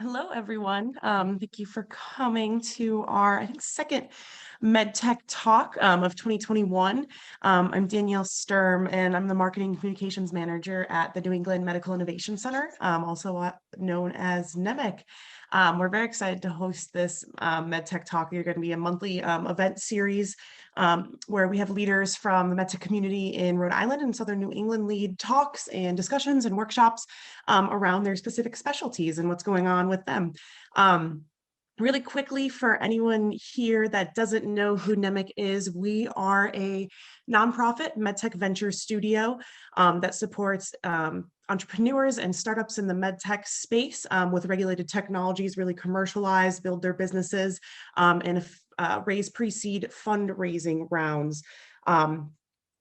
Hello, everyone. Thank you for coming to our, I think, second MedTech Talk of 2021. I'm Danielle Sturm, and I'm the Marketing Communications Manager at the New England Medical Innovation Center, also known as NEMIC. We're very excited to host this MedTech Talk. You're going to be a monthly event series where we have leaders from the MedTech community in Rhode Island and Southern New England lead talks and discussions and workshops around their specific specialties and what's going on with them. Really quickly, for anyone here that doesn't know who NEMIC is, we are a nonprofit medtech venture studio that supports entrepreneurs and startups in the medtech space with regulated technologies, really commercialize, build their businesses, and raise pre-seed fundraising rounds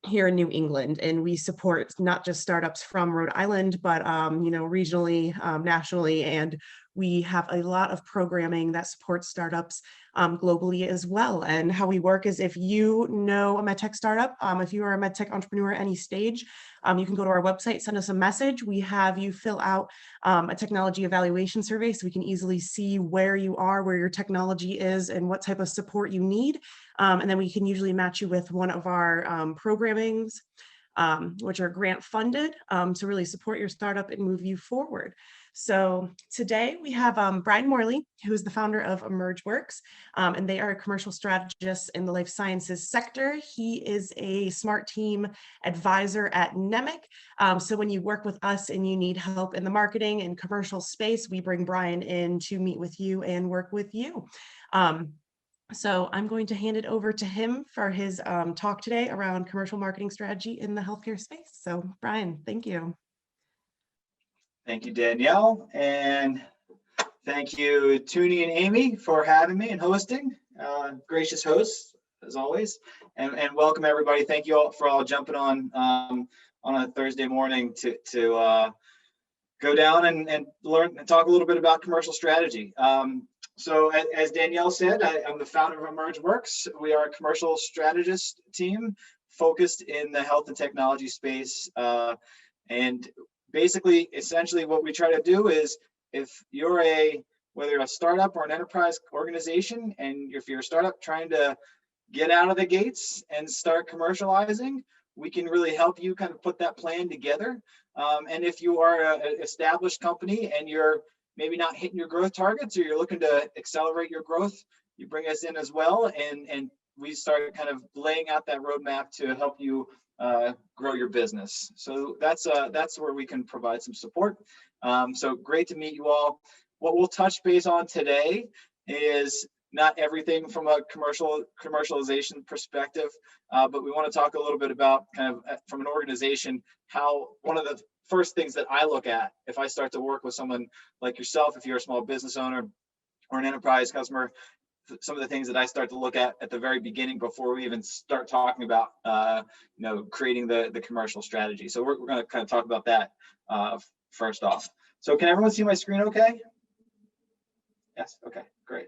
here in New England. And we support not just startups from Rhode Island, but regionally, nationally, and we have a lot of programming that supports startups globally as well. And how we work is if you know a medtech startup, if you are a medtech entrepreneur at any stage, you can go to our website, send us a message. We have you fill out a technology evaluation survey so we can easily see where you are, where your technology is, and what type of support you need. And then we can usually match you with one of our programmings, which are grant funded to really support your startup and move you forward. So today we have Brian Morley, who is the founder of EmergeWorks, and they are commercial strategists in the life sciences sector. He is a smart team advisor at NEMIC. So when you work with us and you need help in the marketing and commercial space, we bring Brian in to meet with you and work with you. So I'm going to hand it over to him for his talk today around commercial marketing strategy in the healthcare space. So Brian, thank you. Thank you, Danielle, and thank you, Toonie and Amy, for having me and hosting. Gracious hosts, as always, and welcome everybody. Thank you all for jumping on a Thursday morning to go down and learn and talk a little bit about commercial strategy. So as Danielle said, I'm the founder of EmergeWorks. We are a commercial strategist team focused in the health and technology space, and basically, essentially what we try to do is if you're whether you're a startup or an enterprise organization, and if you're a startup trying to get out of the gates and start commercializing, we can really help you kind of put that plan together. And if you are an established company and you're maybe not hitting your growth targets or you're looking to accelerate your growth, you bring us in as well. And we start kind of laying out that roadmap to help you grow your business. So that's where we can provide some support. So great to meet you all. What we'll touch base on today is not everything from a commercialization perspective, but we want to talk a little bit about kind of from an organization, how one of the first things that I look at if I start to work with someone like yourself, if you're a small business owner or an enterprise customer, some of the things that I start to look at the very beginning before we even start talking about, creating the commercial strategy. So we're going to kind of talk about that first off. So can everyone see my screen okay? Yes, okay, great.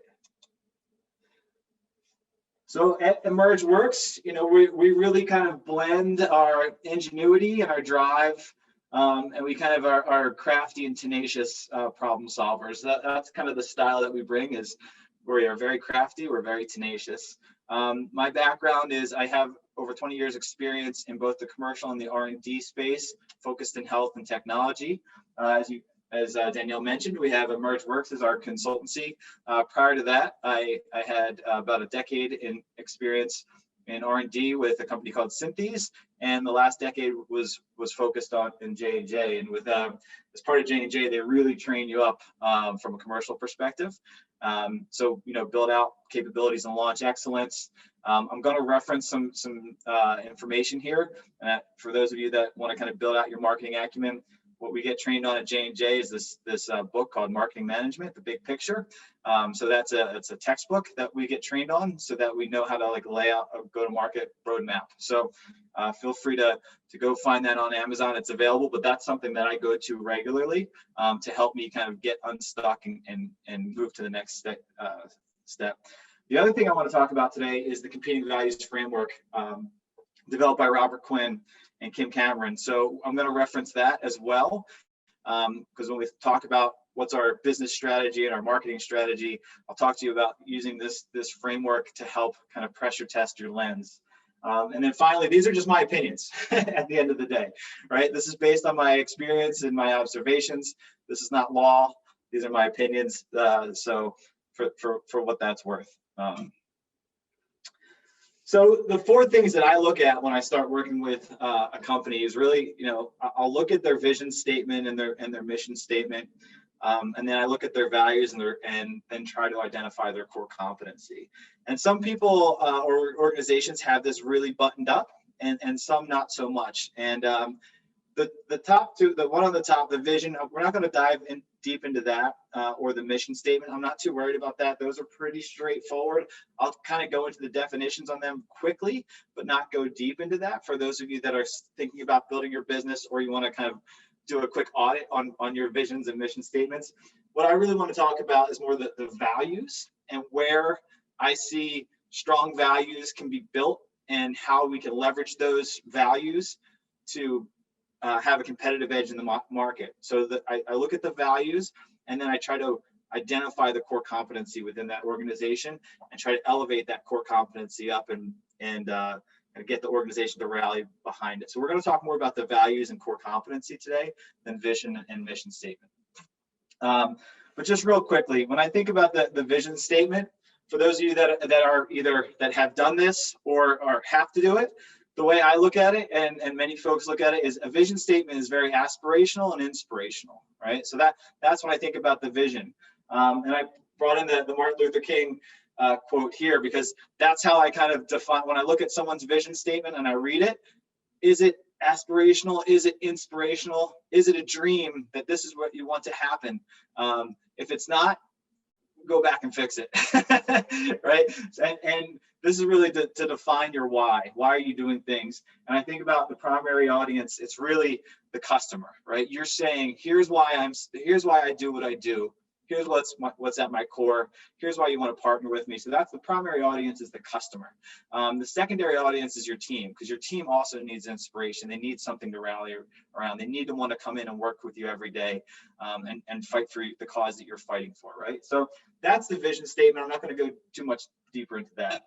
So at EmergeWorks, we really kind of blend our ingenuity and our drive, and we kind of are crafty and tenacious problem solvers. That's kind of the style that we bring is we are very crafty, we're very tenacious. My background is I have over 20 years experience in both the commercial and the R&D space, focused in health and technology. As Danielle mentioned, we have EmergeWorks as our consultancy. Prior to that, I had about a decade in experience in R&D with a company called Synthes, and the last decade was focused on in J&J. And with as part of J&J, they really train you up from a commercial perspective. So build out capabilities and launch excellence. I'm going to reference some information here for those of you that want to kind of build out your marketing acumen. What we get trained on at J&J is this book called Marketing Management, the Big Picture. So it's a textbook that we get trained on so that we know how to lay out a go-to-market roadmap. So feel free to go find that on Amazon. It's available, but that's something that I go to regularly to help me kind of get unstuck and move to the next step. The other thing I want to talk about today is the Competing Values Framework developed by Robert Quinn and Kim Cameron. So I'm going to reference that as well, because when we talk about what's our business strategy and our marketing strategy. I'll talk to you about using this framework to help kind of pressure test your lens. And then finally, these are just my opinions at the end of the day, right? This is based on my experience and my observations. This is not law. These are my opinions. So for what that's worth. So the four things that I look at when I start working with a company is really, I'll look at their vision statement and their mission statement. And then I look at their values and then try to identify their core competency. And some people or organizations have this really buttoned up, and some not so much. And the top two, the one on the top, the vision, we're not going to dive in deep into that, or the mission statement. I'm not too worried about that. Those are pretty straightforward. I'll kind of go into the definitions on them quickly, but not go deep into that. For those of you that are thinking about building your business, or you want to kind of do a quick audit on your visions and mission statements, what I really want to talk about is more the values, and where I see strong values can be built and how we can leverage those values to have a competitive edge in the market. So that I look at the values, and then I try to identify the core competency within that organization and try to elevate that core competency up and get the organization to rally behind it. So we're going to talk more about the values and core competency today than vision and mission statement. But just real quickly, when I think about the vision statement, for those of you that are either that have done this or have to do it, the way I look at it, and many folks look at it, is a vision statement is very aspirational and inspirational, right? So that's when I think about the vision. And I brought in the Martin Luther King quote here, because that's how I kind of define, when I look at someone's vision statement and I read it, is it aspirational? Is it inspirational? Is it a dream that this is what you want to happen? If it's not, go back and fix it, right? And this is really to define your why. Why are you doing things? And I think about the primary audience, it's really the customer, right? You're saying, here's why I do what I do. Here's what's at my core. Here's why you want to partner with me. So that's the primary audience, is the customer. The secondary audience is your team, because your team also needs inspiration. They need something to rally around. They need to want to come in and work with you every day, and fight for the cause that you're fighting for, right? So that's the vision statement. I'm not going to go too much deeper into that.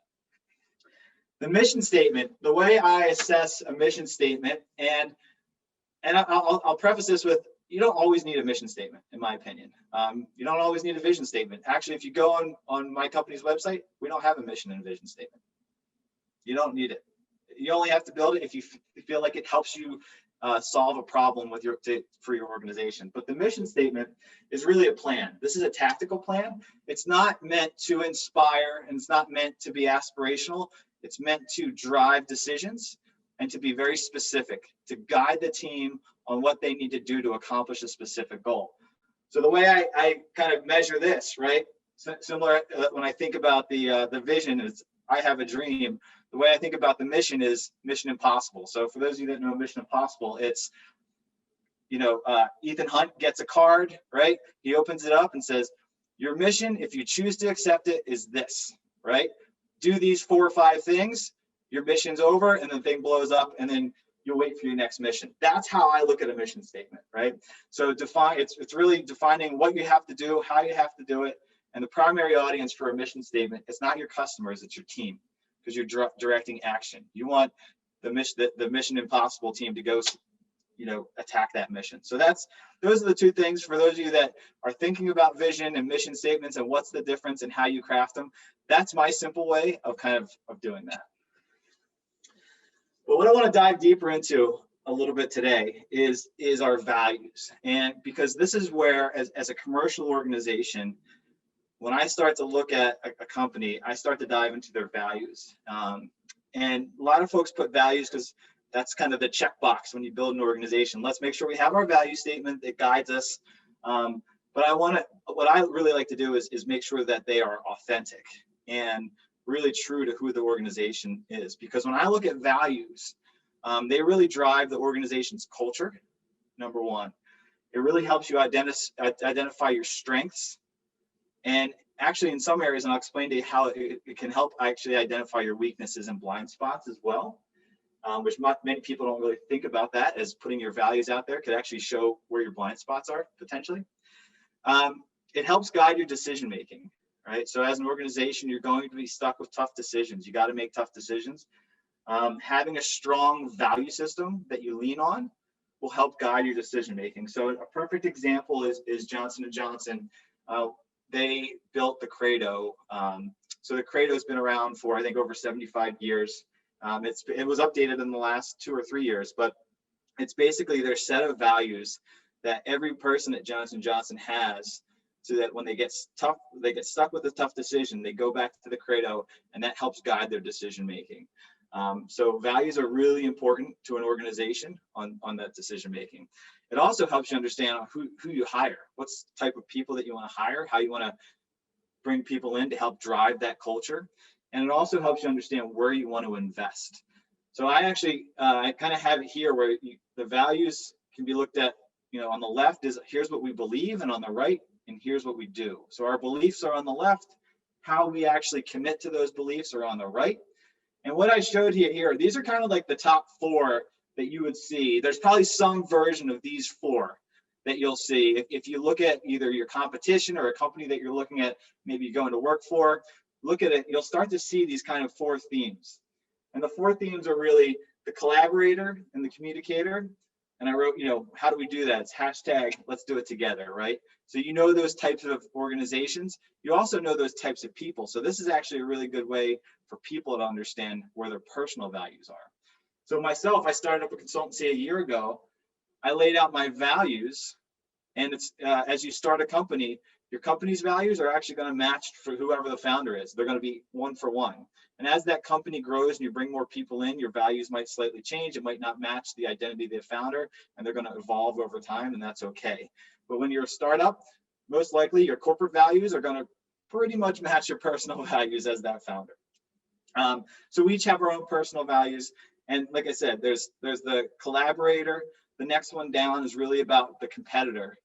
The mission statement, the way I assess a mission statement, and I'll preface this with, you don't always need a mission statement, in my opinion. You don't always need a vision statement. Actually, if you go on my company's website, we don't have a mission and vision statement. You don't need it. You only have to build it if you feel like it helps you solve a problem for your organization. But the mission statement is really a plan. This is a tactical plan. It's not meant to inspire, and it's not meant to be aspirational. It's meant to drive decisions and to be very specific, to guide the team on what they need to do to accomplish a specific goal. So the way I kind of measure this, right? Similar when I think about the vision is, I have a dream. The way I think about the mission is Mission Impossible. So for those of you that know Mission Impossible, it's, Ethan Hunt gets a card, right? He opens it up and says, your mission, if you choose to accept it, is this, right? Do these 4 or 5 things, your mission's over, and the thing blows up, and then you'll wait for your next mission. That's how I look at a mission statement, right? So it's really defining what you have to do, how you have to do it, and the primary audience for a mission statement, it's not your customers, it's your team, because you're directing action. You want the Mission Impossible team to go, attack that mission. So those are the 2 things for those of you that are thinking about vision and mission statements and what's the difference and how you craft them. That's my simple way of doing that. But what I want to dive deeper into a little bit today is our values. And because this is where, as a commercial organization, when I start to look at a company, I start to dive into their values. And a lot of folks put values because that's kind of the checkbox when you build an organization. Let's make sure we have our value statement that guides us. But what I really like to do is make sure that they are authentic and really true to who the organization is. Because when I look at values, they really drive the organization's culture, number one. It really helps you identify your strengths. And actually, in some areas, and I'll explain to you how it can help actually identify your weaknesses and blind spots as well, which many people don't really think about that, as putting your values out there could actually show where your blind spots are potentially. It helps guide your decision making, right? So as an organization, you're going to be stuck with tough decisions. You got to make tough decisions. Having a strong value system that you lean on will help guide your decision making. So a perfect example is Johnson & Johnson. They built the Credo. So the Credo has been around for, I think, over 75 years. It was updated in the last 2 or 3 years, but it's basically their set of values that every person at Johnson & Johnson has, so that when they get stuck with a tough decision, they go back to the Credo, and that helps guide their decision making. So values are really important to an organization on that decision making. It also helps you understand who you hire, what's the type of people that you want to hire, how you want to bring people in to help drive that culture. And it also helps you understand where you want to invest. So I actually, I kind of have it here where the values can be looked at, on the left is here's what we believe, and on the right, and here's what we do. So our beliefs are on the left, how we actually commit to those beliefs are on the right. And what I showed you here, these are kind of like the top 4 that you would see. There's probably some version of these 4 that you'll see. If you look at either your competition or a company that you're looking at, maybe you're going to work for, look at it, you'll start to see these kind of 4 themes. And the 4 themes are really the collaborator and the communicator. And I wrote, how do we do that? It's hashtag, let's do it together, right? So those types of organizations. You also know those types of people. So this is actually a really good way for people to understand where their personal values are. So myself, I started up a consultancy a year ago. I laid out my values, and it's as you start a company, your company's values are actually going to match for whoever the founder is. They're going to be 1 for 1. And as that company grows and you bring more people in, your values might slightly change. It might not match the identity of the founder, and they're going to evolve over time, and that's okay. But when you're a startup, most likely your corporate values are going to pretty much match your personal values as that founder. So we each have our own personal values. And like I said, there's the collaborator. The next one down is really about the competitor,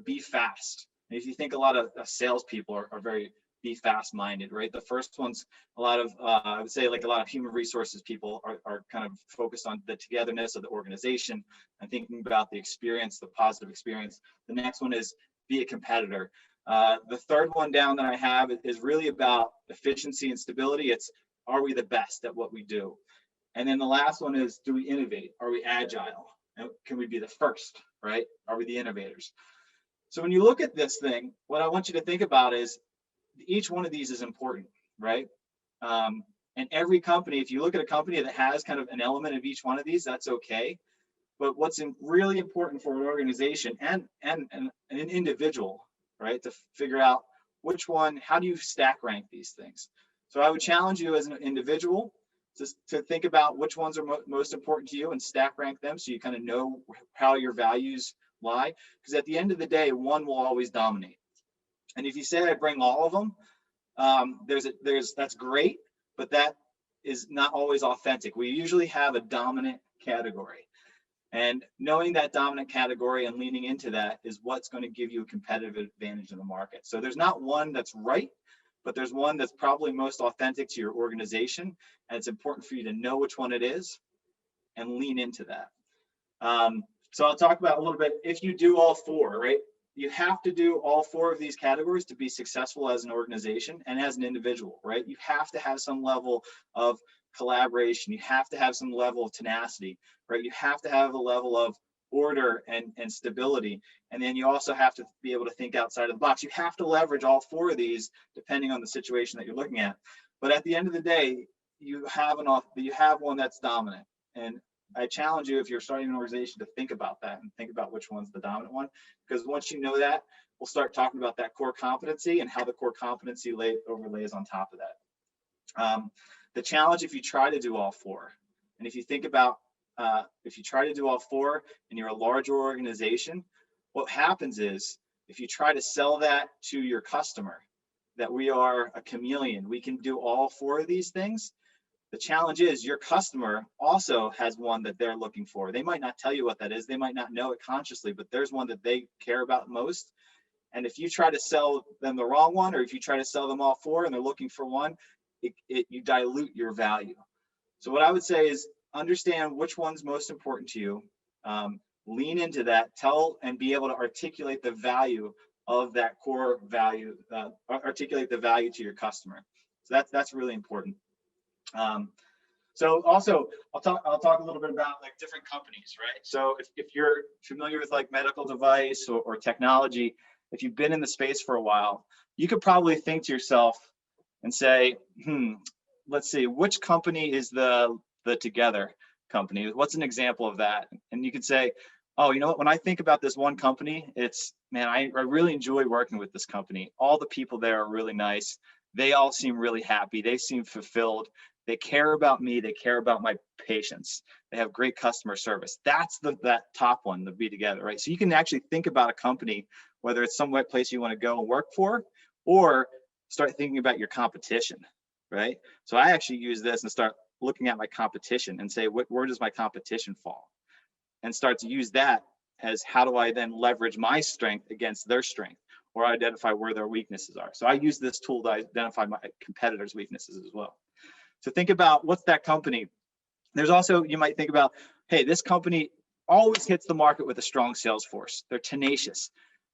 be fast. And if you think a lot of salespeople are very be fast minded, right? The first one's a lot of, I would say like a lot of human resources people are kind of focused on the togetherness of the organization and thinking about the experience, the positive experience. The next one is be a competitor. The third one down that I have is really about efficiency and stability. It's, are we the best at what we do? And then the last one is, do we innovate? Are we agile? And can we be the first, right? Are we the innovators? So when you look at this thing, what I want you to think about is each one of these is important, right? And every company, if you look at a company that has kind of an element of each one of these, that's okay. But what's really important for an organization and an individual, right, to figure out which one, how do you stack rank these things? So I would challenge you as an individual to think about which ones are most important to you and stack rank them so you kind of know how your values lie. Because at the end of the day, one will always dominate. And if you say I bring all of them, that's great, but that is not always authentic. We usually have a dominant category. And knowing that dominant category and leaning into that is what's going to give you a competitive advantage in the market. So there's not one that's right, but there's one that's probably most authentic to your organization. And it's important for you to know which one it is and lean into that. So I'll talk about a little bit, if you do all 4, right? You have to do all 4 of these categories to be successful as an organization and as an individual, right? You have to have some level of collaboration. You have to have some level of tenacity, right? You have to have a level of order and stability. And then you also have to be able to think outside of the box. You have to leverage all 4 of these depending on the situation that you're looking at. But at the end of the day, you have one that's dominant. And I challenge you, if you're starting an organization, to think about that and think about which one's the dominant one. Because once you know that, we'll start talking about that core competency and how the core competency overlays on top of that. The challenge, if you try to do all 4, and if you think about, if you try to do all 4 and you're a larger organization, what happens is if you try to sell that to your customer, that we are a chameleon, we can do all 4 of these things. The challenge is your customer also has one that they're looking for. They might not tell you what that is. They might not know it consciously, but there's one that they care about most. And if you try to sell them the wrong one, or if you try to sell them all 4 and they're looking for one, you dilute your value. So what I would say is understand which one's most important to you. Lean into that, tell and be able to articulate the value of that core value, articulate the value to your customer. So that's really important. So also, I'll talk a little bit about like different companies, right? So if you're familiar with like medical device or technology, if you've been in the space for a while, you could probably think to yourself and say, let's see, which company is the Together company? What's an example of that? And you could say, oh, you know what, when I think about this one company, it's, man, I really enjoy working with this company. All the people there are really nice. They all seem really happy. They seem fulfilled. They care about me. They care about my patients. They have great customer service. That's that top one, the Be Together, right? So you can actually think about a company, whether it's some place you want to go and work for, or start thinking about your competition, right? So I actually use this and start looking at my competition and say, where does my competition fall? And start to use that as how do I then leverage my strength against their strength, or identify where their weaknesses are. So I use this tool to identify my competitors' weaknesses as well. So think about what's that company. There's also, you might think about, hey, this company always hits the market with a strong sales force. They're tenacious.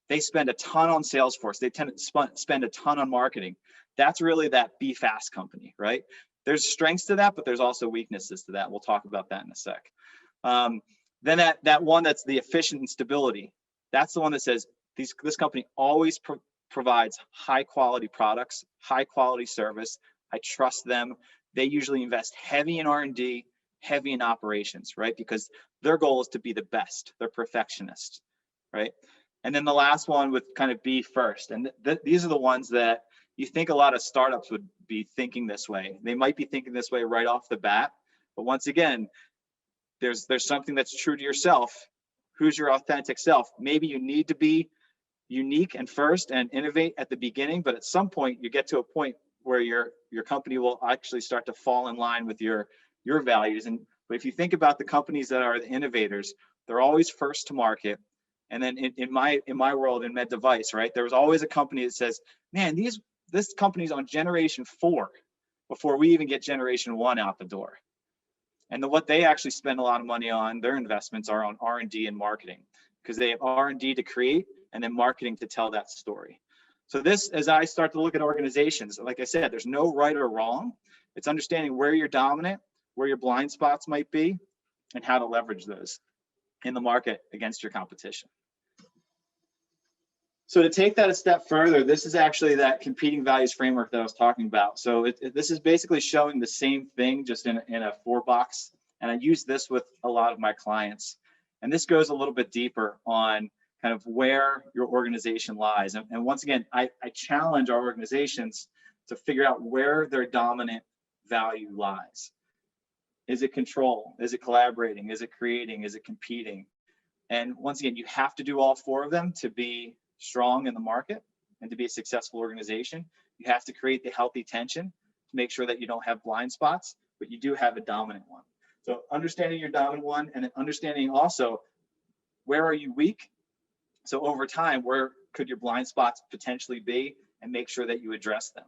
They spend a ton on sales force. They tend to spend a ton on marketing. That's really that Be Fast company, right? There's strengths to that, but there's also weaknesses to that. We'll talk about that in a sec. Then that one that's the efficient and stability. That's the one that says this company always provides high quality products, high quality service. I trust them. They usually invest heavy in R&D, heavy in operations, right? Because their goal is to be the best. They're perfectionists, right? And then the last one with kind of Be First. And these are the ones that you think a lot of startups would be thinking this way. They might be thinking this way right off the bat. But once again, there's something that's true to yourself. Who's your authentic self? Maybe you need to be unique and first and innovate at the beginning, but at some point you get to a point where your company will actually start to fall in line with your values. But if you think about the companies that are the innovators, they're always first to market. And then in my world, in med device, right, there was always a company that says, man, this company's on generation 4 before we even get generation 1 out the door. And what they actually spend a lot of money on, their investments are on R&D and marketing, because they have R&D to create and then marketing to tell that story. So this, as I start to look at organizations, like I said, there's no right or wrong. It's understanding where you're dominant, where your blind spots might be, and how to leverage those in the market against your competition. So to take that a step further, this is actually that competing values framework that I was talking about. So this is basically showing the same thing, just in a 4-box. And I use this with a lot of my clients. And this goes a little bit deeper on kind of where your organization lies. And once again, I challenge our organizations to figure out where their dominant value lies. Is it control? Is it collaborating? Is it creating? Is it competing? And once again, you have to do all 4 of them to be strong in the market and to be a successful organization. You have to create the healthy tension to make sure that you don't have blind spots, but you do have a dominant one. So understanding your dominant one, and then understanding also where are you weak. So over time, where could your blind spots potentially be, and make sure that you address them.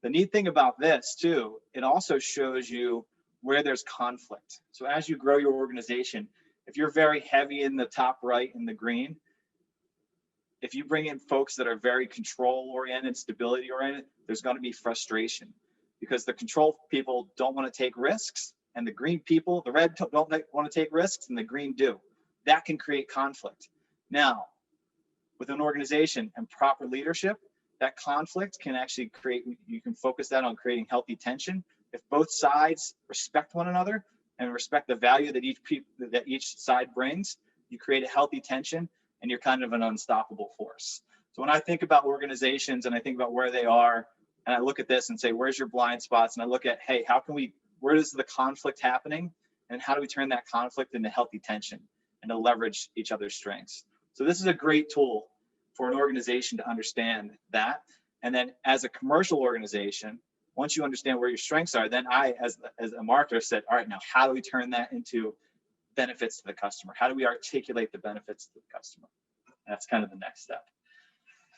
The neat thing about this too, it also shows you where there's conflict. So as you grow your organization, if you're very heavy in the top right in the green, if you bring in folks that are very control oriented, stability oriented, there's going to be frustration, because the control people don't want to take risks, and the green people, the red don't want to take risks, and the green do. That can create conflict. Now, with an organization and proper leadership, that conflict can actually you can focus that on creating healthy tension. If both sides respect one another and respect the value that each side brings, you create a healthy tension, and you're kind of an unstoppable force. So when I think about organizations and I think about where they are, and I look at this and say, where's your blind spots? And I look at, hey, where is the conflict happening? And how do we turn that conflict into healthy tension and to leverage each other's strengths? So this is a great tool for an organization to understand that. And then as a commercial organization, once you understand where your strengths are, then I, as a marketer, said, all right, now how do we turn that into benefits to the customer? How do we articulate the benefits to the customer? That's kind of the next step.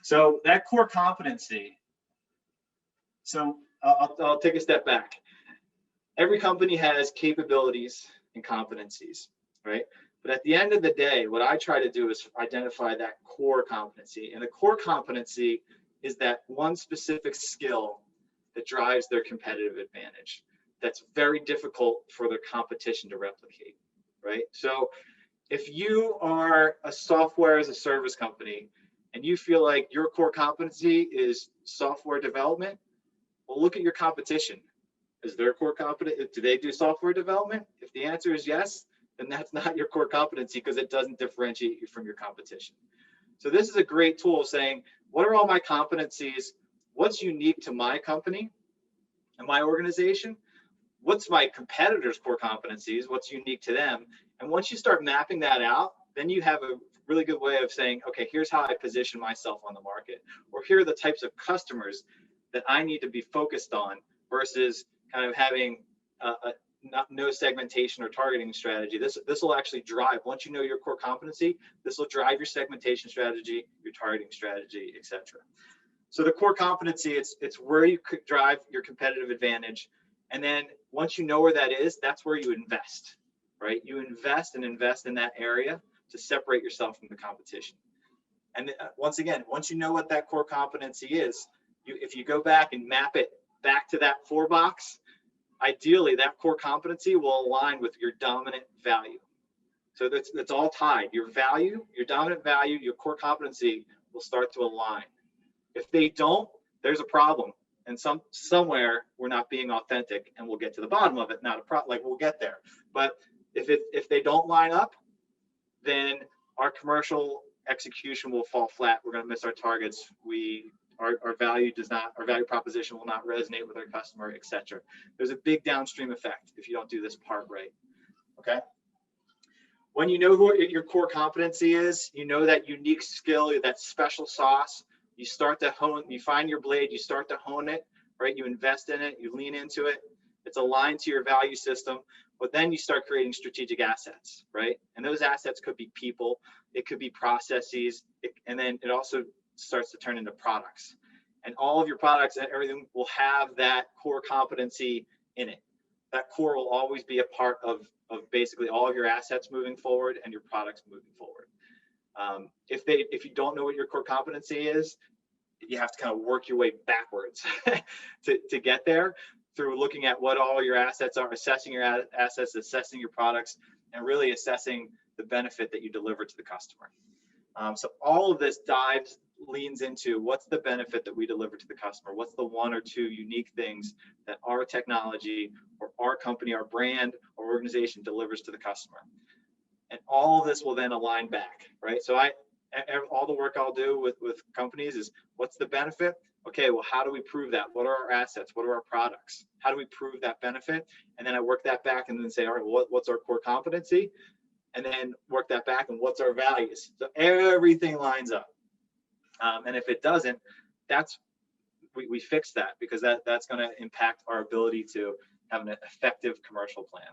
So that core competency. So I'll take a step back. Every company has capabilities and competencies, right? But at the end of the day, what I try to do is identify that core competency. And the core competency is that one specific skill that drives their competitive advantage. That's very difficult for their competition to replicate, right? So if you are a software as a service company and you feel like your core competency is software development, well, look at your competition. Is their core competent? Do they do software development? If the answer is yes, then that's not your core competency because it doesn't differentiate you from your competition. So this is a great tool saying, what are all my competencies? What's unique to my company and my organization? What's my competitors' core competencies? What's unique to them? And once you start mapping that out, then you have a really good way of saying, okay, here's how I position myself on the market, or here are the types of customers that I need to be focused on versus kind of having no segmentation or targeting strategy. This will actually drive, once you know your core competency, this will drive your segmentation strategy, your targeting strategy, etc. So the core competency, it's where you could drive your competitive advantage. And then once you know where that is, that's where you invest, right? You invest in that area to separate yourself from the competition. And once again, once you know what that core competency is, if you go back and map it back to that 4 box, ideally that core competency will align with your dominant value. So that's all tied. Your value, your dominant value, your core competency will start to align. If they don't, there's a problem. And somewhere we're not being authentic, and we'll get to the bottom of it. We'll get there. But if they don't line up, then our commercial execution will fall flat. We're going to miss our targets. Our value proposition will not resonate with our customer, etc. There's a big downstream effect if you don't do this part right. Okay. When you know who your core competency is, you know that unique skill, that special sauce. You start to hone, you find your blade, you start to hone it, right? You invest in it, you lean into it. It's aligned to your value system, but then you start creating strategic assets, right? And those assets could be people, it could be processes, and then it also starts to turn into products. And all of your products and everything will have that core competency in it. That core will always be a part of basically all of your assets moving forward and your products moving forward. If you don't know what your core competency is, you have to kind of work your way backwards to get there through looking at what all your assets are, assessing your assets, assessing your products, and really assessing the benefit that you deliver to the customer. So all of this leans into what's the benefit that we deliver to the customer? What's the 1 or 2 unique things that our technology or our company, our brand or organization delivers to the customer? And all of this will then align back, right? So all the work I'll do with companies is, what's the benefit? Okay, well, how do we prove that? What are our assets? What are our products? How do we prove that benefit? And then I work that back and then say, all right, what's our core competency? And then work that back and what's our values? So everything lines up. And if it doesn't, we fix that, because that's going to impact our ability to have an effective commercial plan.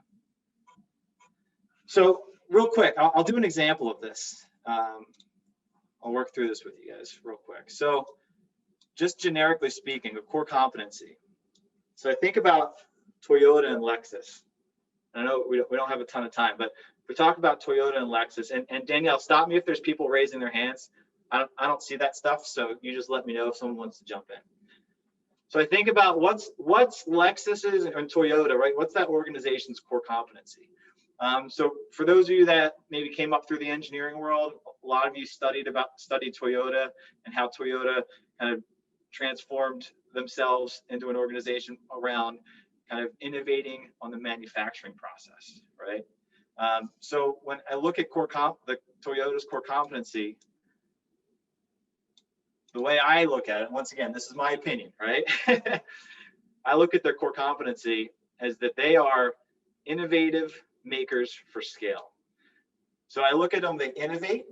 So real quick, I'll do an example of this. I'll work through this with you guys real quick. So just generically speaking, a core competency. So I think about Toyota and Lexus. I know we don't have a ton of time, but we talk about Toyota and Lexus. And Danielle, stop me if there's people raising their hands. I don't see that stuff, so you just let me know if someone wants to jump in. So I think about what's Lexus's and Toyota, right? What's that organization's core competency? So for those of you that maybe came up through the engineering world, a lot of you studied Toyota and how Toyota kind of transformed themselves into an organization around kind of innovating on the manufacturing process, right? So when I look at Toyota's core competency, the way I look at it, once again, this is my opinion, right? I look at their core competency as that they are innovative makers for scale. So I look at them, they innovate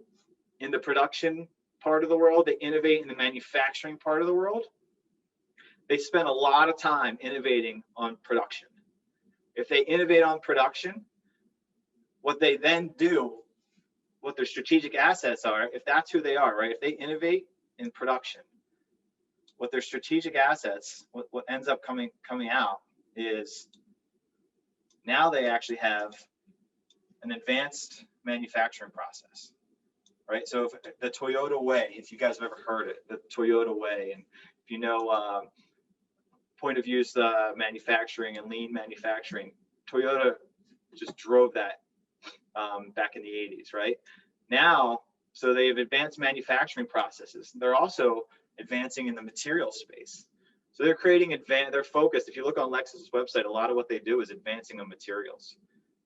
in the production part of the world, they innovate in the manufacturing part of the world. They spend a lot of time innovating on production. If they innovate on production, what they then do, what their strategic assets are, if that's who they are, right? If they innovate in production, what their strategic assets, what ends up coming out is now they actually have an advanced manufacturing process, right? So if the Toyota way, if you guys have ever heard it, the Toyota way, and if you know point of use manufacturing and lean manufacturing, Toyota just drove that back in the 80s, right? Now, so they've advanced manufacturing processes. They're also advancing in the material space. So they're creating they're focused. If you look on Lexus's website, a lot of what they do is advancing on materials,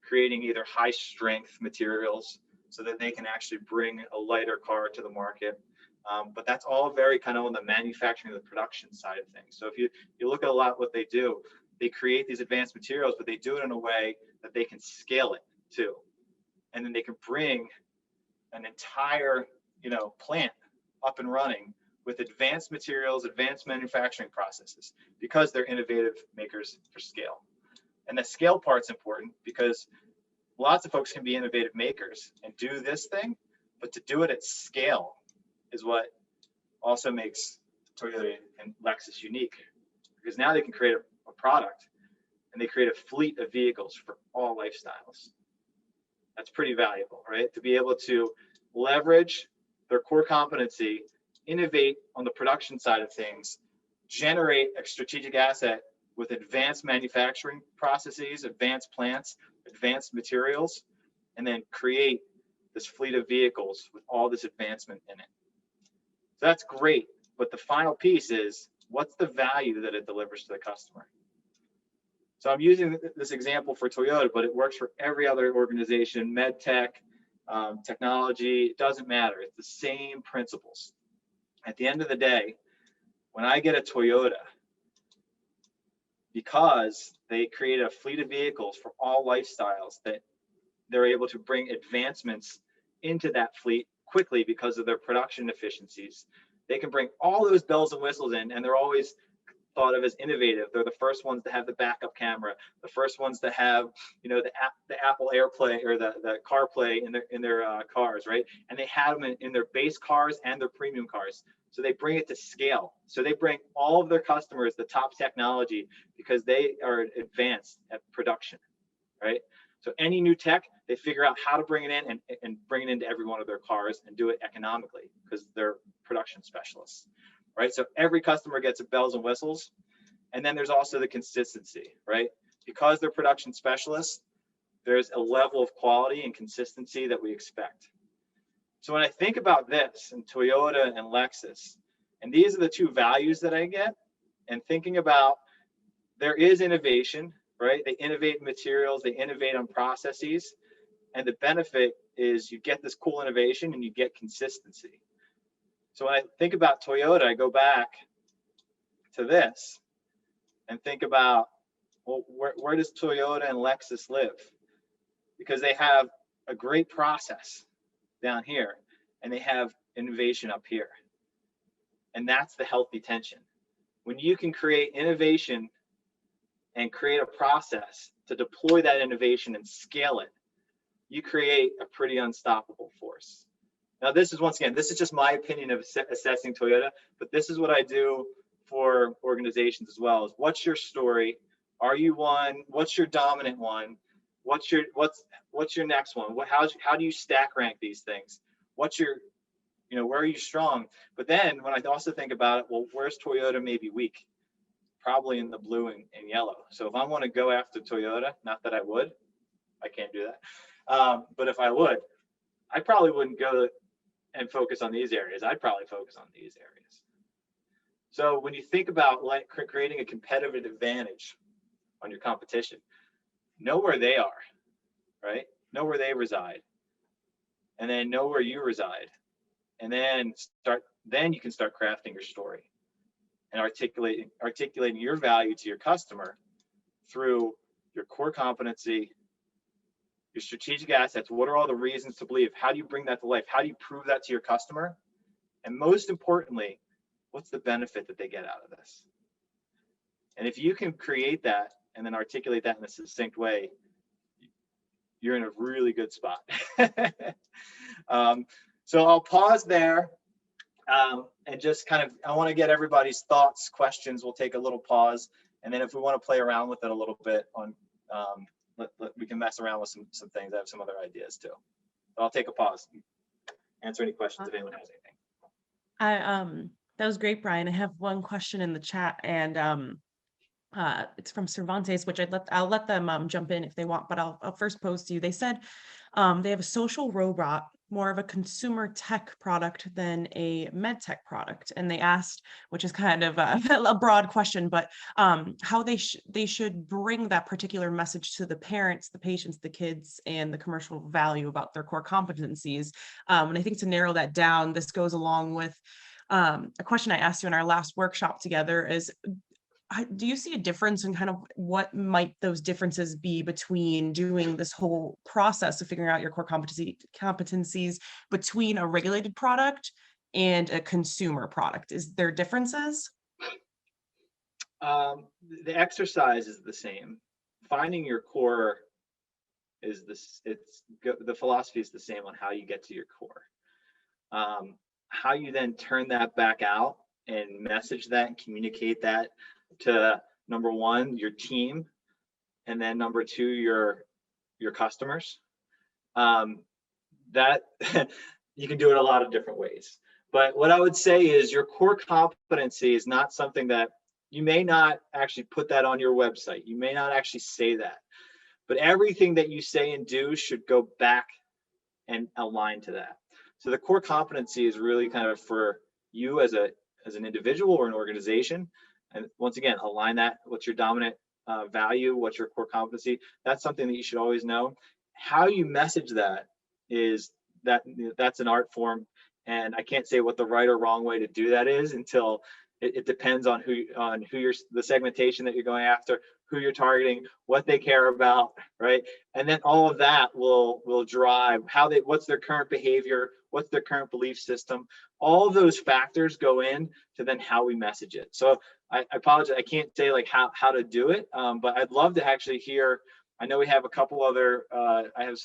creating either high strength materials so that they can actually bring a lighter car to the market. But that's all very kind of on the manufacturing and the production side of things. So if you look at a lot of what they do, they create these advanced materials, but they do it in a way that they can scale it too. And then they can bring an entire, plant up and running with advanced materials, advanced manufacturing processes, because they're innovative makers for scale. And the scale part's important because lots of folks can be innovative makers and do this thing, but to do it at scale is what also makes Toyota and Lexus unique, because now they can create a product and they create a fleet of vehicles for all lifestyles. That's pretty valuable, right? To be able to leverage their core competency, innovate on the production side of things, generate a strategic asset with advanced manufacturing processes, advanced plants, advanced materials, and then create this fleet of vehicles with all this advancement in it. So that's great, but the final piece is, what's the value that it delivers to the customer? So I'm using this example for Toyota, but it works for every other organization, MedTech, technology, it doesn't matter. It's the same principles. At the end of the day, when I get a Toyota, because they create a fleet of vehicles for all lifestyles, that they're able to bring advancements into that fleet quickly because of their production efficiencies. They can bring all those bells and whistles in, and they're always thought of as innovative. They're the first ones to have the backup camera, the first ones to have, the Apple AirPlay or the CarPlay in their cars, right? And they have them in their base cars and their premium cars. So they bring it to scale. So they bring all of their customers the top technology because they are advanced at production, right? So any new tech, they figure out how to bring it in and bring it into every one of their cars and do it economically because they're production specialists, right? So every customer gets a bells and whistles. And then there's also the consistency, right? Because they're production specialists, there's a level of quality and consistency that we expect. So when I think about this and Toyota and Lexus, and these are the two values that I get, and thinking about there is innovation, right? They innovate materials, they innovate on processes, and the benefit is you get this cool innovation and you get consistency. So when I think about Toyota, I go back to this and think about, well, where does Toyota and Lexus live? Because they have a great process down here and they have innovation up here. And that's the healthy tension. When you can create innovation and create a process to deploy that innovation and scale it, you create a pretty unstoppable force. Now, this is, once again, this is just my opinion of assessing Toyota, but this is what I do for organizations as well. Is what's your story? Are you one? What's your dominant one? What's your next one? How do you stack rank these things? What's your, where are you strong? But then when I also think about it, well, where's Toyota maybe weak? Probably in the blue and yellow. So if I want to go after Toyota, not that I would, I can't do that. But if I would, I probably wouldn't go and focus on these areas. I'd probably focus on these areas. So when you think about creating a competitive advantage on your competition, know where they are, right? Know where they reside, and then know where you reside, and then you can start crafting your story and articulating your value to your customer through your core competency, your strategic assets. What are all the reasons to believe? How do you bring that to life? How do you prove that to your customer? And most importantly, what's the benefit that they get out of this? And if you can create that and then articulate that in a succinct way, you're in a really good spot. So I'll pause there and just I want to get everybody's thoughts, questions. We'll take a little pause. And then if we want to play around with it a little bit we can mess around with some things. I have some other ideas too. I'll take a pause, answer any questions if anyone has anything. That was great, Brian. I have one question in the chat, and it's from Cervantes, which I'll let them jump in if they want, but I'll first pose to you. They said they have a social robot, more of a consumer tech product than a med tech product, and they asked, which is kind of a broad question, but how they should bring that particular message to the parents, the patients, the kids, and the commercial value about their core competencies. And I think to narrow that down, this goes along with a question I asked you in our last workshop together is, do you see a difference in kind of what might those differences be between doing this whole process of figuring out your core competencies between a regulated product and a consumer product? Is there differences? The exercise is the same. Finding your core is this. The philosophy is the same on how you get to your core. How you then turn that back out and message that and communicate that to, number one, your team, and then number two, your customers. That you can do it a lot of different ways. But what I would say is your core competency is not something that you may not actually put that on your website. You may not actually say that, but everything that you say and do should go back and align to that. So the core competency is really kind of for you as an individual or an organization. And once again, align that. What's your dominant value? What's your core competency? That's something that you should always know. How you message that that's an art form, and I can't say what the right or wrong way to do that is until it depends on who the segmentation that you're going after, who you're targeting, what they care about, right? And then all of that will drive what's their current behavior, what's their current belief system. All of those factors go in to then how we message it. So I apologize, I can't say like how to do it, but I'd love to actually hear. I know we have a couple other, I have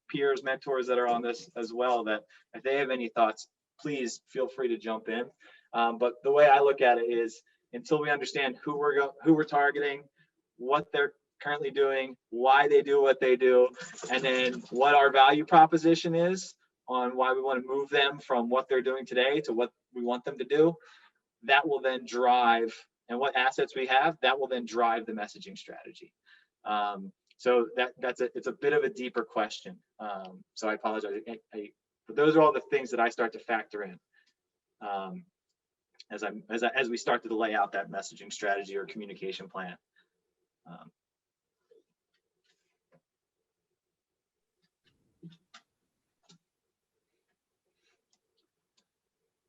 peers, mentors that are on this as well, that if they have any thoughts, please feel free to jump in. But the way I look at it is, until we understand who we're targeting, what they're currently doing, why they do what they do, and then what our value proposition is on why we want to move them from what they're doing today to what we want them to do, that will then drive, and what assets we have, that will then drive the messaging strategy. So it's a bit of a deeper question. So I apologize. But those are all the things that I start to factor in as we start to lay out that messaging strategy or communication plan.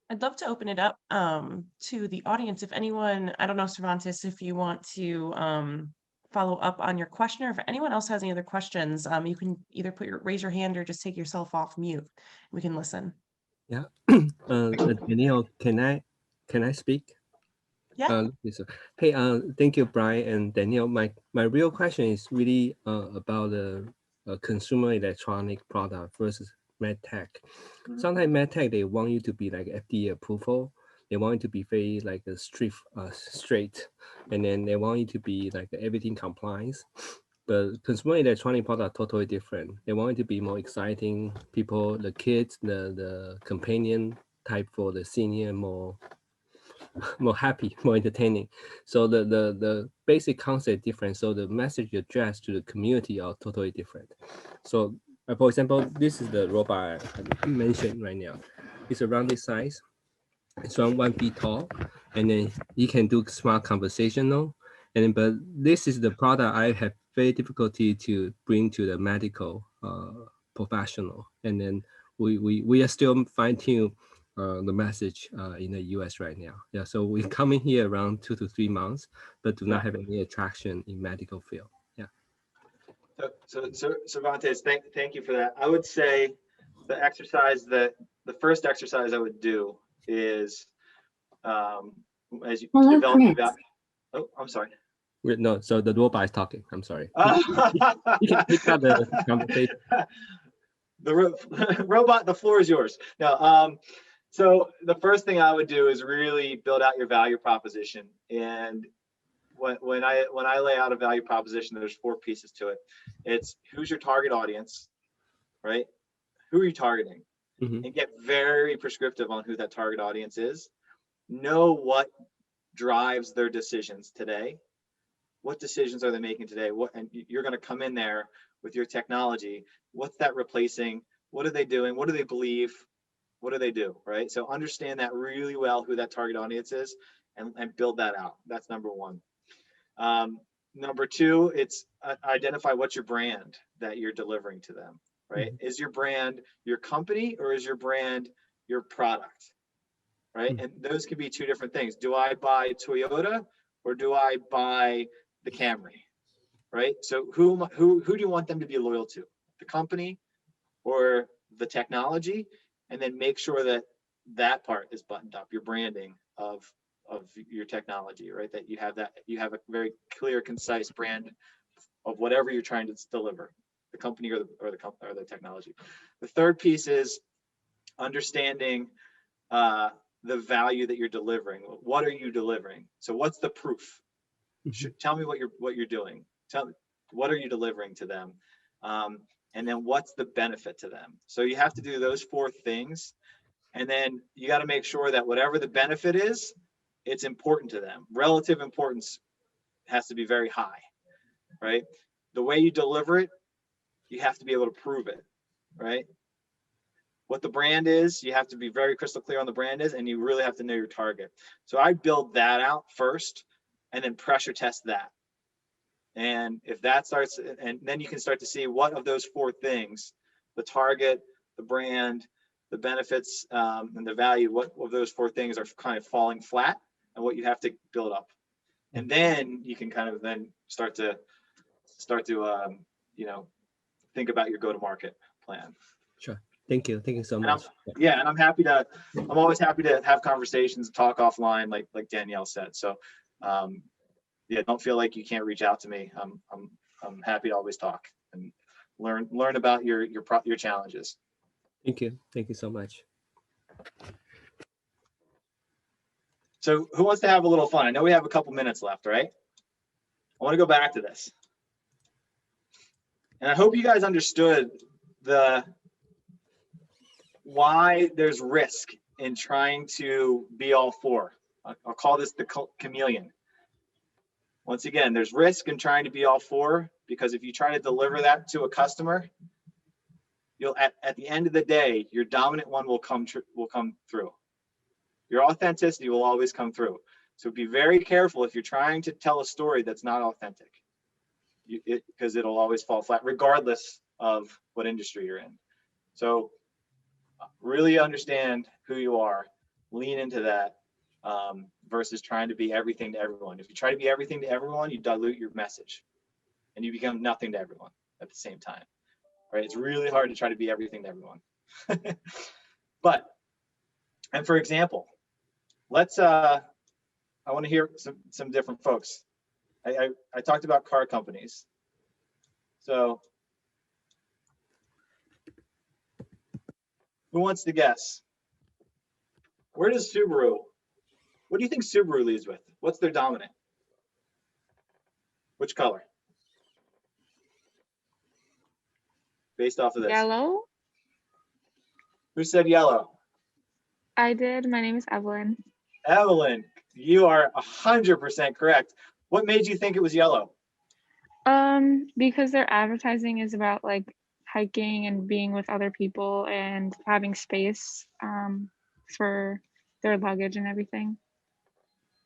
I'd love to open it up to the audience. If anyone, I don't know, Cervantes, if you want to follow up on your question, or if anyone else has any other questions, you can either raise your hand or just take yourself off mute. We can listen. Yeah. Danielle, can I speak? Yeah. Hey, thank you, Brian and Danielle. My real question is really about the consumer electronic product versus MedTech. Sometimes MedTech, they want you to be like FDA approval. They want you to be very like a straight, and then they want you to be like everything compliance. But consumer electronic product totally different. They want it to be more exciting. People, the kids, the companion type for the senior, more happy, more entertaining. So the basic concept different. So the message addressed to the community are totally different. So for example, this is the robot I mentioned right now. It's around this size. It's around 1 feet tall, and then you can do smart conversational. And then, but this is the product I have very difficulty to bring to the medical professional. And then we are still fine-tune the message in the US right now. Yeah, so we're coming here around 2 to 3 months, but do not have any attraction in medical field. Yeah. So Cervantes, thank you for that. I would say the first exercise I would do is as you develop the value. Oh, I'm sorry. No, so the robot is talking. I'm sorry. You can pick up the conversation. The robot, the floor is yours. No, so the first thing I would do is really build out your value proposition. And when I lay out a value proposition, there's 4 pieces to it. It's who's your target audience, right? Who are you targeting? Mhm. And get very prescriptive on who that target audience is. Know what drives their decisions today. What decisions are they making today? And you're going to come in there with your technology. What's that replacing? What are they doing? What do they believe? What do they do? Right? So understand that really well, who that target audience is, and build that out. That's number one. Number two, it's identify what's your brand that you're delivering to them, right? Mhm. Is your brand your company, or is your brand your product, right? Mhm. And those can be two different things. Do I buy Toyota, or do I buy the Camry, right? So who do you want them to be loyal to? The company or the technology? And then make sure that that part is buttoned up, your branding of your technology, right? That you have a very clear, concise brand of whatever you're trying to deliver, the company or the technology. The third piece is understanding the value that you're delivering. What are you delivering? So what's the proof? Mhm. Tell me what you're doing. Tell me, what are you delivering to them? And then what's the benefit to them? So you have to do those four things. And then you got to make sure that whatever the benefit is, it's important to them. Relative importance has to be very high, right? The way you deliver it, you have to be able to prove it, right? What the brand is, you have to be very crystal clear on the brand is, and you really have to know your target. So I build that out first, and then pressure test that. And if that starts, and then you can start to see what of those four things, the target, the brand, the benefits, and the value, what of those four things are kind of falling flat, and what you have to build up. And then you can kind of then start to think about your go-to-market plan. Sure. Thank you. Thank you so And much. and I'm always happy to have conversations, talk offline, like Danielle said. So don't feel like you can't reach out to me. I'm happy to always talk and learn about your challenges. Thank you. Thank you so much. So who wants to have a little fun? I know we have a couple minutes left, right? I want to go back to this. And I hope you guys understood why there's risk in trying to be all four. I'll call this the chameleon. Once again, there's risk in trying to be all four, because if you try to deliver that to a customer, you'll at the end of the day, your dominant one will come through. Your authenticity will always come through. So be very careful if you're trying to tell a story that's not authentic, because it'll always fall flat, regardless of what industry you're in. So really understand who you are, lean into that, versus trying to be everything to everyone. If you try to be everything to everyone, you dilute your message and you become nothing to everyone at the same time, right? It's really hard to try to be everything to everyone. And for example, I want to hear some different folks. I talked about car companies. So who wants to guess? Where does Subaru, what do you think Subaru leads with? What's their dominant? Which color? Based off of this. Yellow? Who said yellow? I did. My name is Evelyn. Evelyn, you are 100% correct. What made you think it was yellow? Because their advertising is about like hiking and being with other people and having space for their luggage and everything.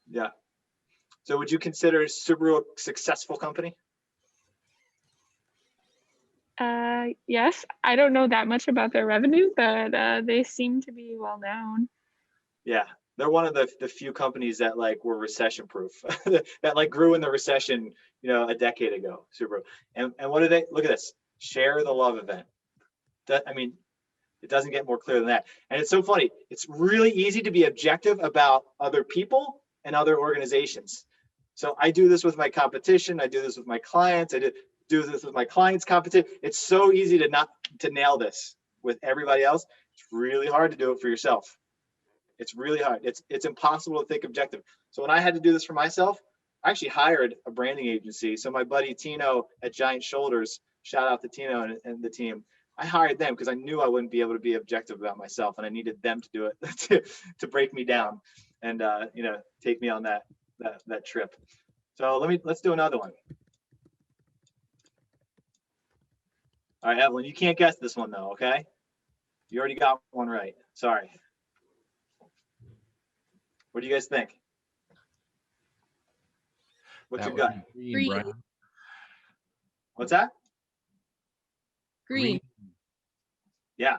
Yeah. So would you consider Subaru a successful company? Yes, I don't know that much about their revenue, but they seem to be well known. Yeah, they're one of the few companies that like were recession proof, that like grew in the recession, a decade ago, Subaru. And what do they, look at this, share the love event. It doesn't get more clear than that. And it's so funny. It's really easy to be objective about other people and other organizations. So I do this with my competition. I do this with my clients. I do this with my clients' competition. It's so easy to nail this with everybody else. It's really hard to do it for yourself. It's really hard. It's impossible to think objective. So when I had to do this for myself, I actually hired a branding agency. So my buddy Tino at Giant Shoulders, shout out to Tino and the team, I hired them because I knew I wouldn't be able to be objective about myself, and I needed them to do it to break me down and take me on that trip. So let's do another one. All right, Evelyn, you can't guess this one though, okay? You already got one right. Sorry. What do you guys think? What's your gut? Green. Brian. What's that? Green. Yeah,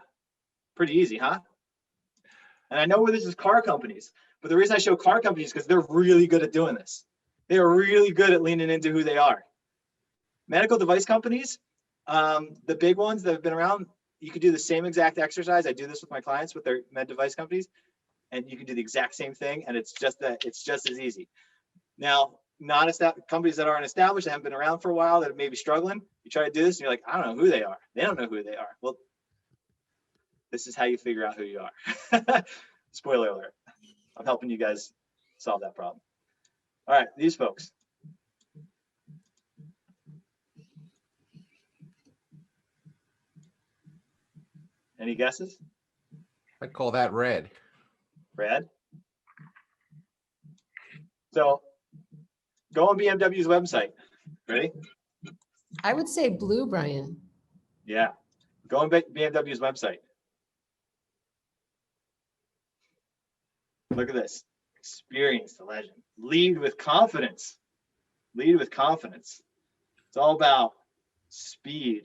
pretty easy, huh? And I know where this is car companies, but the reason I show car companies is because they're really good at doing this. They are really good at leaning into who they are. Medical device companies, the big ones that have been around, you could do the same exact exercise. I do this with my clients with their med device companies, and you can do the exact same thing, and it's just as easy. Now, companies that aren't established, that haven't been around for a while, that may be struggling, you try to do this, and you're like, I don't know who they are. They don't know who they are. Well, this is how you figure out who you are. Spoiler alert. I'm helping you guys solve that problem. All right, these folks. Any guesses? I'd call that red. Red. So go on BMW's website. Ready? I would say blue, Brian. Yeah. Go on BMW's website. Look at this. Experience the legend. Lead with confidence. Lead with confidence. It's all about speed.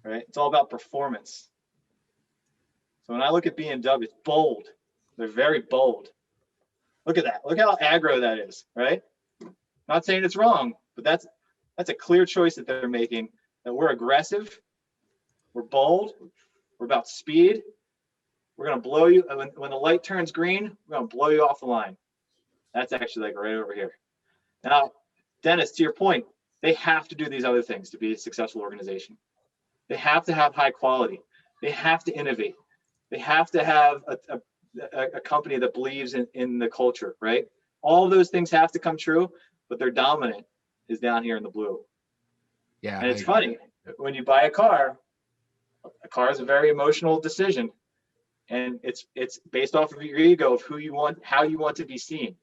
Right? It's all about performance. So when I look at BMW, it's bold. They're very bold. Look at that. Look how aggro that is, right? Not saying it's wrong, but that's a clear choice that they're making, that we're aggressive, we're bold, we're about speed. We're going to blow you, when the light turns green, we're going to blow you off the line. That's actually like right over here. Now, Dennis, to your point, they have to do these other things to be a successful organization. They have to have high quality. They have to innovate. They have to have a company that believes in the culture, right? All those things have to come true, but their dominant is down here in the blue. Yeah. And it's funny, when you buy a car is a very emotional decision. And it's based off of your ego of who you want, how you want to be seen.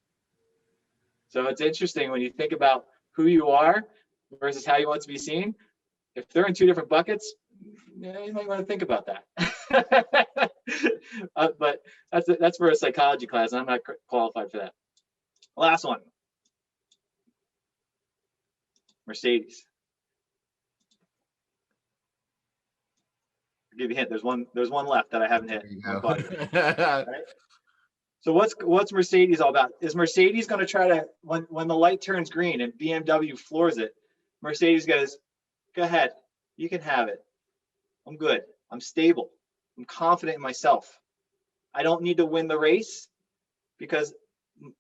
So it's interesting when you think about who you are versus how you want to be seen. If they're in two different buckets, you might want to think about that. But that's for a psychology class, and I'm not qualified for that. Last one. Mercedes. I'll give you a hint. There's one left that I haven't hit. Right? So what's Mercedes all about? Is Mercedes going to try to, when the light turns green and BMW floors it, Mercedes goes, go ahead, you can have it. I'm good. I'm stable. I'm confident in myself. I don't need to win the race because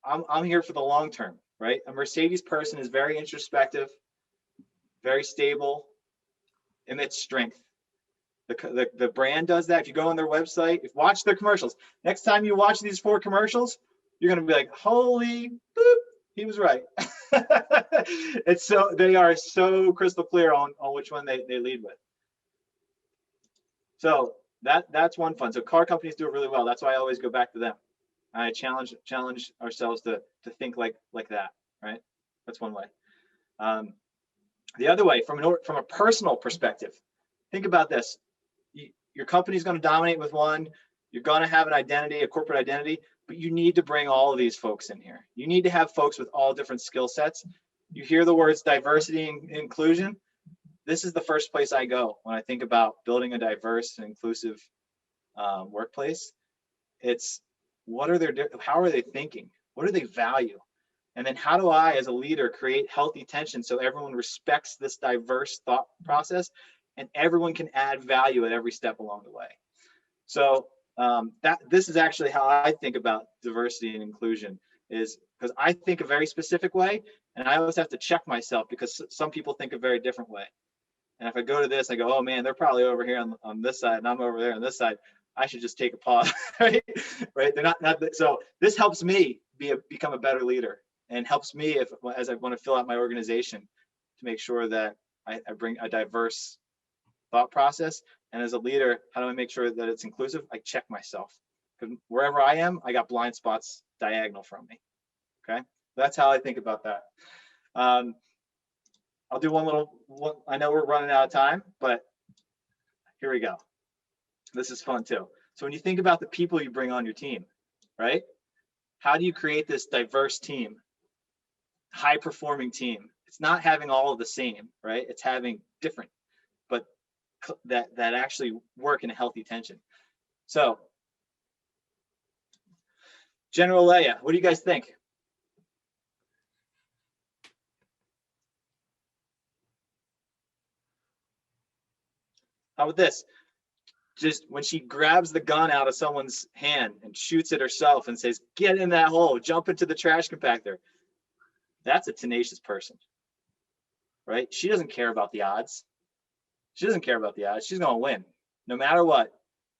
I'm here for the long term, right? A Mercedes person is very introspective, very stable, emits strength. The brand does that. If you go on their website, watch their commercials. Next time you watch these 4 commercials, you're going to be like, holy boop, he was right. They are so crystal clear on which one they lead with. So that's one fun. So car companies do it really well. That's why I always go back to them. I challenge ourselves to think like that, right? That's one way. The other way, from a personal perspective, think about this. Your company's going to dominate with one. You're going to have an identity, a corporate identity, but you need to bring all of these folks in here. You need to have folks with all different skill sets. You hear the words diversity and inclusion. This is the first place I go when I think about building a diverse and inclusive workplace. It's how are they thinking? What do they value? And then how do I, as a leader, create healthy tension so everyone respects this diverse thought process and everyone can add value at every step along the way. So this is actually how I think about diversity and inclusion, is because I think a very specific way, and I always have to check myself because some people think a very different way. And if I go to this, I go, oh man, they're probably over here on this side, and I'm over there on this side. I should just take a pause, right? They're not. So this helps me become a better leader, and helps me as I want to fill out my organization to make sure that I bring a diverse thought process. And as a leader, how do I make sure that it's inclusive? I check myself, because wherever I am, I got blind spots diagonal from me. Okay, that's how I think about that. I'll do one. I know we're running out of time, but here we go. This is fun too. So when you think about the people you bring on your team, right? How do you create this diverse team, high performing team? It's not having all of the same, right? It's having different, but that actually work in a healthy tension. So General Leia, what do you guys think? How about this? Just when she grabs the gun out of someone's hand and shoots it herself and says, get in that hole, jump into the trash compactor. That's a tenacious person, right? She doesn't care about the odds. She doesn't care about the odds. She's going to win. No matter what,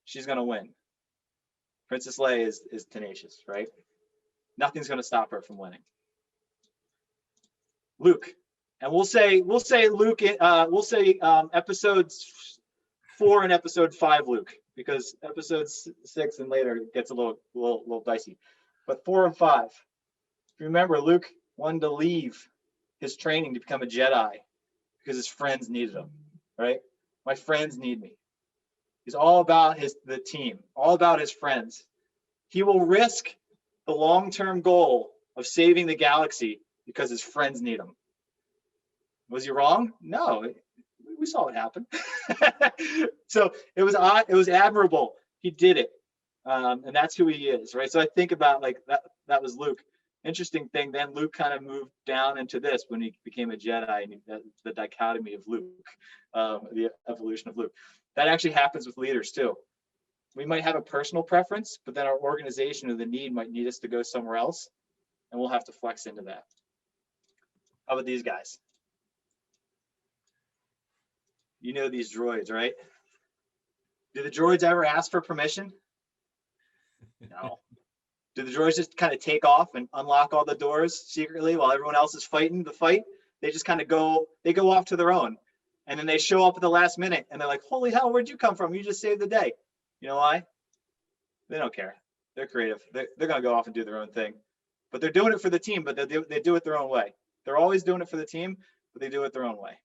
she's going to win. Princess Leia is tenacious, right? Nothing's going to stop her from winning. Luke, and we'll say Luke. We'll say episodes 4 and episode 5, Luke, because episodes 6 and later gets a little dicey. But 4 and 5. If you remember, Luke wanted to leave his training to become a Jedi because his friends needed him, right? My friends need me. He's all about the team, all about his friends. He will risk the long-term goal of saving the galaxy because his friends need him. Was he wrong? No, we saw what happened. So it was admirable. He did it, and that's who he is, right? So I think about like that was Luke. Interesting thing. Then Luke kind of moved down into this when he became a Jedi, and the dichotomy of Luke, the evolution of Luke. That actually happens with leaders too. We might have a personal preference, but then our organization or the need might need us to go somewhere else, and we'll have to flex into that. How about these guys? You know these droids, right? Do the droids ever ask for permission? No. Do the droids just kind of take off and unlock all the doors secretly while everyone else is fighting the fight? They just kind of go off to their own. And then they show up at the last minute and they're like, holy hell, where'd you come from? You just saved the day. You know why? They don't care. They're creative. They're going to go off and do their own thing. But they're doing it for the team, but they do it their own way. They're always doing it for the team, but they do it their own way.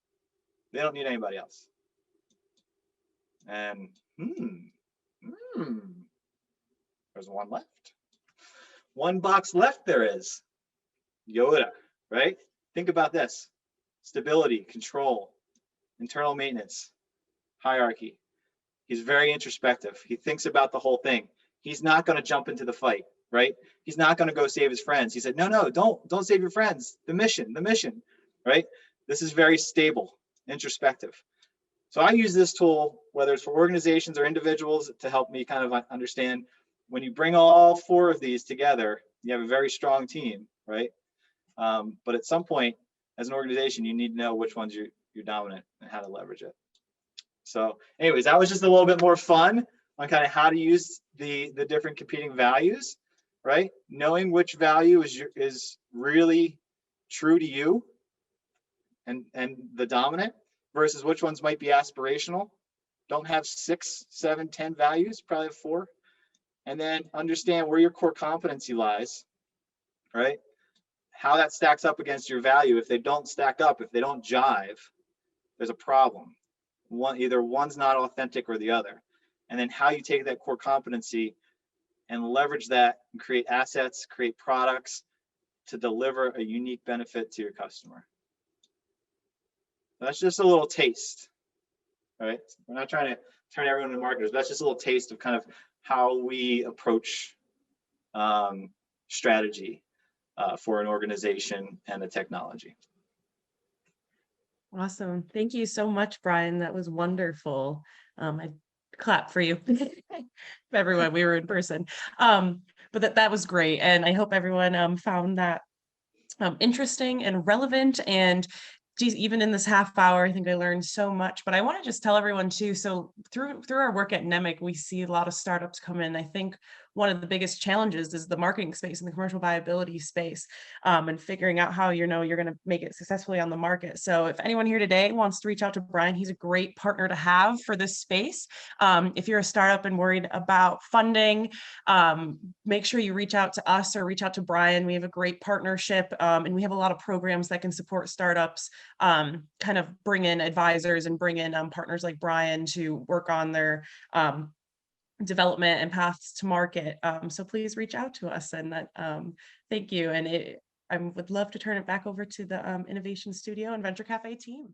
They don't need anybody else. And there's one left. One box left there is. Yoda, right? Think about this. Stability, control, internal maintenance, hierarchy. He's very introspective. He thinks about the whole thing. He's not going to jump into the fight, right? He's not going to go save his friends. He said, no, don't save your friends. The mission, right? This is very stable, introspective. So I use this tool, whether it's for organizations or individuals, to help me kind of understand when you bring all 4 of these together, you have a very strong team, right? But at some point, as an organization, you need to know which ones you're dominant and how to leverage it. So anyways, that was just a little bit more fun on kind of how to use the different competing values, right? Knowing which value is really true to you and the dominant versus which ones might be aspirational. Don't have 6, 7, 10 values, probably have 4. And then understand where your core competency lies, right? How that stacks up against your value. If they don't stack up, if they don't jive, there's a problem. Either one's not authentic or the other. And then how you take that core competency and leverage that and create assets, create products to deliver a unique benefit to your customer. That's just a little taste, right? We're not trying to turn everyone into marketers. That's just a little taste of kind of how we approach strategy for an organization and a technology. Awesome. Thank you so much, Brian. That was wonderful. I clap for you. Everyone, we were in person. But that was great. And I hope everyone found that interesting and relevant. And geez, even in this half hour, I think I learned so much. But I want to just tell everyone too, so through our work at NEMIC, we see a lot of startups come in. I think one of the biggest challenges is the marketing space and the commercial viability space, and figuring out how, you're going to make it successfully on the market. So if anyone here today wants to reach out to Brian, he's a great partner to have for this space. If you're a startup and worried about funding, make sure you reach out to us or reach out to Brian. We have a great partnership, and we have a lot of programs that can support startups, kind of bring in advisors and bring in partners like Brian to work on their development and paths to market. So please reach out to us, and that thank you. And I would love to turn it back over to the Innovation Studio and Venture Cafe team.